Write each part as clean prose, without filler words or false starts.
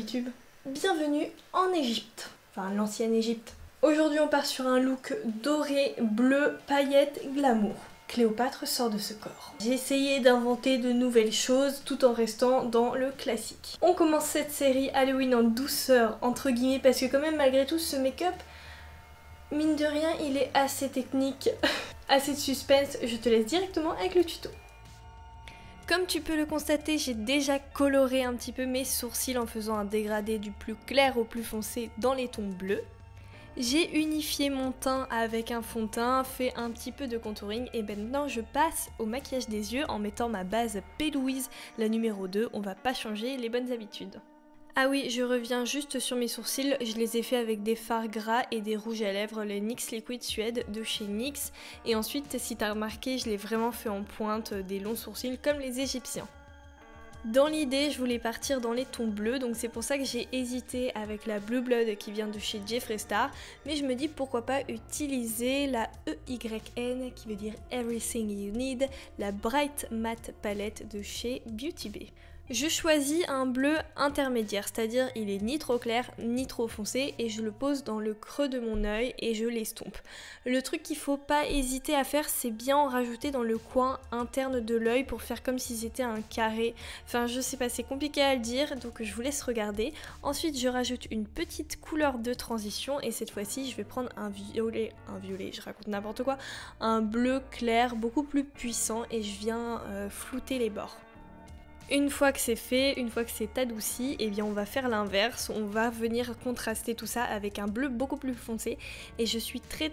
YouTube. Bienvenue en Égypte, enfin l'ancienne Égypte. Aujourd'hui on part sur un look doré, bleu, paillettes, glamour. Cléopâtre sort de ce corps. J'ai essayé d'inventer de nouvelles choses tout en restant dans le classique. On commence cette série Halloween en douceur, entre guillemets, parce que quand même malgré tout ce make-up, mine de rien il est assez technique, assez de suspense. Je te laisse directement avec le tuto. Comme tu peux le constater, j'ai déjà coloré un petit peu mes sourcils en faisant un dégradé du plus clair au plus foncé dans les tons bleus. J'ai unifié mon teint avec un fond de teint, fait un petit peu de contouring et maintenant je passe au maquillage des yeux en mettant ma base P. Louise, la numéro 2, on va pas changer les bonnes habitudes. Ah oui, je reviens juste sur mes sourcils, je les ai fait avec des fards gras et des rouges à lèvres, les NYX Liquid Suede de chez NYX. Et ensuite, si t'as remarqué, je l'ai vraiment fait en pointe, des longs sourcils comme les Égyptiens. Dans l'idée, je voulais partir dans les tons bleus, donc c'est pour ça que j'ai hésité avec la Blue Blood qui vient de chez Jeffree Star, mais je me dis pourquoi pas utiliser la EYN qui veut dire Everything You Need, la Bright Matte Palette de chez Beauty Bay. Je choisis un bleu intermédiaire, c'est-à-dire il est ni trop clair ni trop foncé et je le pose dans le creux de mon œil et je l'estompe. Le truc qu'il faut pas hésiter à faire, c'est bien en rajouter dans le coin interne de l'œil pour faire comme si c'était un carré. Enfin je sais pas, c'est compliqué à le dire donc je vous laisse regarder. Ensuite je rajoute une petite couleur de transition et cette fois-ci je vais prendre un violet, je raconte n'importe quoi, un bleu clair beaucoup plus puissant et je viens flouter les bords. Une fois que c'est fait, une fois que c'est adouci, eh bien on va faire l'inverse, on va venir contraster tout ça avec un bleu beaucoup plus foncé et je suis très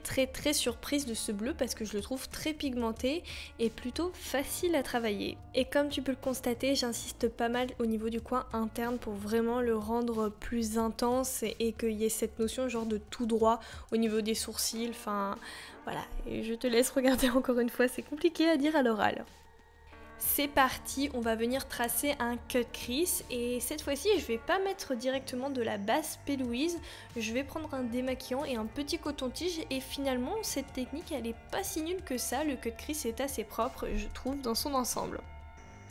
surprise de ce bleu parce que je le trouve très pigmenté et plutôt facile à travailler. Et comme tu peux le constater, j'insiste pas mal au niveau du coin interne pour vraiment le rendre plus intense et qu'il y ait cette notion genre de tout droit au niveau des sourcils, enfin voilà. Et je te laisse regarder encore une fois, c'est compliqué à dire à l'oral. C'est parti, on va venir tracer un cut crease et cette fois-ci je vais pas mettre directement de la base P. Louise, je vais prendre un démaquillant et un petit coton-tige et finalement cette technique elle est pas si nulle que ça, le cut crease est assez propre je trouve dans son ensemble.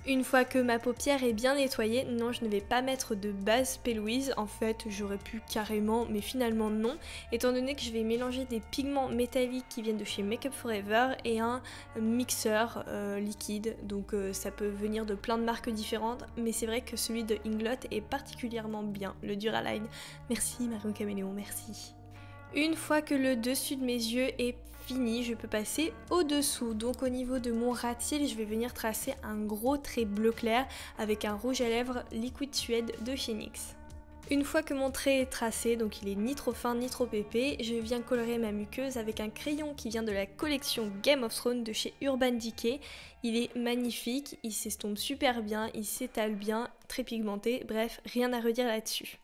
Une fois que ma paupière est bien nettoyée, non je ne vais pas mettre de base P. Louise, en fait j'aurais pu carrément mais finalement non, étant donné que je vais mélanger des pigments métalliques qui viennent de chez Make Up For Ever et un mixeur liquide, donc ça peut venir de plein de marques différentes, mais c'est vrai que celui de Inglot est particulièrement bien, le Duraline. Merci Marion Caméléon, merci. Une fois que le dessus de mes yeux est fini, je peux passer au dessous. Donc au niveau de mon ras de cils, je vais venir tracer un gros trait bleu clair avec un rouge à lèvres Liquid Suede de chez NYX. Une fois que mon trait est tracé, donc il est ni trop fin ni trop épais, je viens colorer ma muqueuse avec un crayon qui vient de la collection Game of Thrones de chez Urban Decay. Il est magnifique, il s'estompe super bien, il s'étale bien, très pigmenté, bref, rien à redire là-dessus.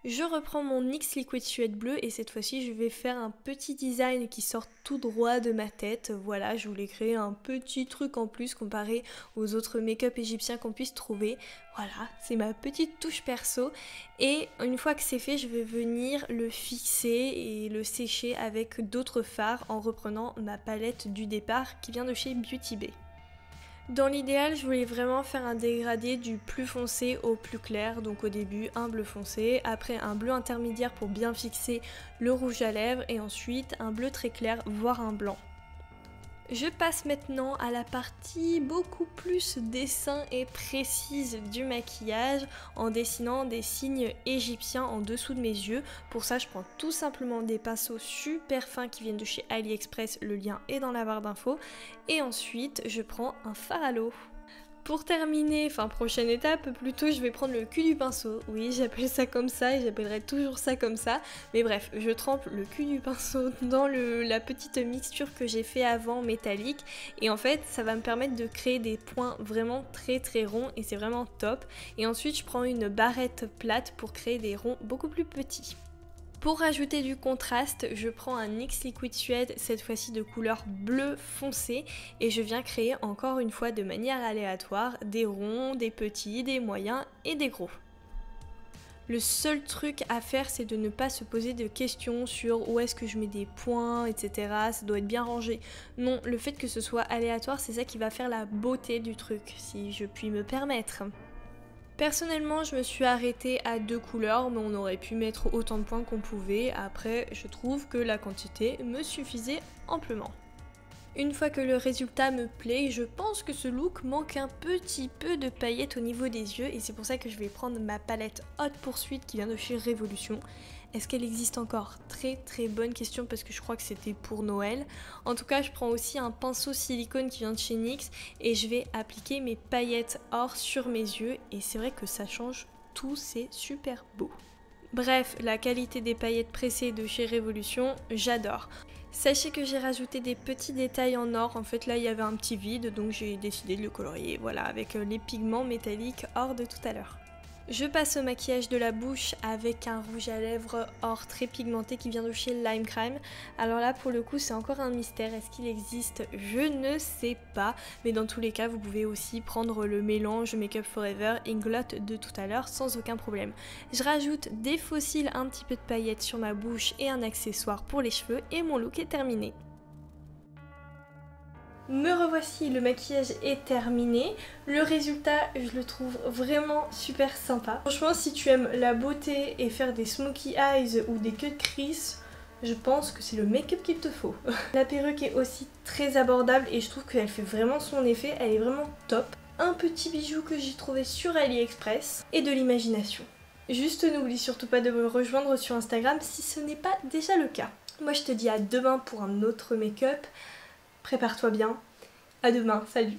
Je reprends mon NYX Liquid Suede bleu et cette fois-ci je vais faire un petit design qui sort tout droit de ma tête. Voilà, je voulais créer un petit truc en plus comparé aux autres make-up égyptiens qu'on puisse trouver. Voilà, c'est ma petite touche perso et une fois que c'est fait, je vais venir le fixer et le sécher avec d'autres fards en reprenant ma palette du départ qui vient de chez Beauty Bay. Dans l'idéal, je voulais vraiment faire un dégradé du plus foncé au plus clair, donc au début un bleu foncé, après un bleu intermédiaire pour bien fixer le rouge à lèvres et ensuite un bleu très clair, voire un blanc. Je passe maintenant à la partie beaucoup plus dessin et précise du maquillage en dessinant des signes égyptiens en dessous de mes yeux. Pour ça, je prends tout simplement des pinceaux super fins qui viennent de chez AliExpress, le lien est dans la barre d'infos. Et ensuite, je prends un fard à l'eau. Pour terminer, enfin prochaine étape, plutôt je vais prendre le cul du pinceau. Oui, j'appelle ça comme ça et j'appellerai toujours ça comme ça. Mais bref, je trempe le cul du pinceau dans la petite mixture que j'ai fait avant métallique. Et en fait, ça va me permettre de créer des points vraiment très ronds et c'est vraiment top. Et ensuite, je prends une barrette plate pour créer des ronds beaucoup plus petits. Pour rajouter du contraste, je prends un NYX Liquid Suede, cette fois-ci de couleur bleu foncé, et je viens créer encore une fois de manière aléatoire des ronds, des petits, des moyens et des gros. Le seul truc à faire, c'est de ne pas se poser de questions sur où est-ce que je mets des points, etc. Ça doit être bien rangé. Non, le fait que ce soit aléatoire, c'est ça qui va faire la beauté du truc, si je puis me permettre. Personnellement, je me suis arrêtée à 2 couleurs, mais on aurait pu mettre autant de points qu'on pouvait. Après, je trouve que la quantité me suffisait amplement. Une fois que le résultat me plaît, je pense que ce look manque un petit peu de paillettes au niveau des yeux et c'est pour ça que je vais prendre ma palette Haute Poursuite qui vient de chez Révolution. Est-ce qu'elle existe encore? Très bonne question parce que je crois que c'était pour Noël. En tout cas, je prends aussi un pinceau silicone qui vient de chez NYX et je vais appliquer mes paillettes or sur mes yeux et c'est vrai que ça change tout, c'est super beau. Bref, la qualité des paillettes pressées de chez Révolution, j'adore. Sachez que j'ai rajouté des petits détails en or, en fait là il y avait un petit vide donc j'ai décidé de le colorier, voilà, avec les pigments métalliques or de tout à l'heure. Je passe au maquillage de la bouche avec un rouge à lèvres or très pigmenté qui vient de chez Lime Crime. Alors là pour le coup c'est encore un mystère, est-ce qu'il existe? Je ne sais pas, mais dans tous les cas vous pouvez aussi prendre le mélange Make Up Forever Inglot de tout à l'heure sans aucun problème. Je rajoute des fossiles, un petit peu de paillettes sur ma bouche et un accessoire pour les cheveux et mon look est terminé. Me revoici, le maquillage est terminé. Le résultat, je le trouve vraiment super sympa. Franchement, si tu aimes la beauté et faire des smokey eyes ou des cut crease, je pense que c'est le make-up qu'il te faut. La perruque est aussi très abordable et je trouve qu'elle fait vraiment son effet, elle est vraiment top. Un petit bijou que j'ai trouvé sur AliExpress et de l'imagination. Juste n'oublie surtout pas de me rejoindre sur Instagram si ce n'est pas déjà le cas. Moi je te dis à demain pour un autre make-up. Prépare-toi bien. À demain, salut!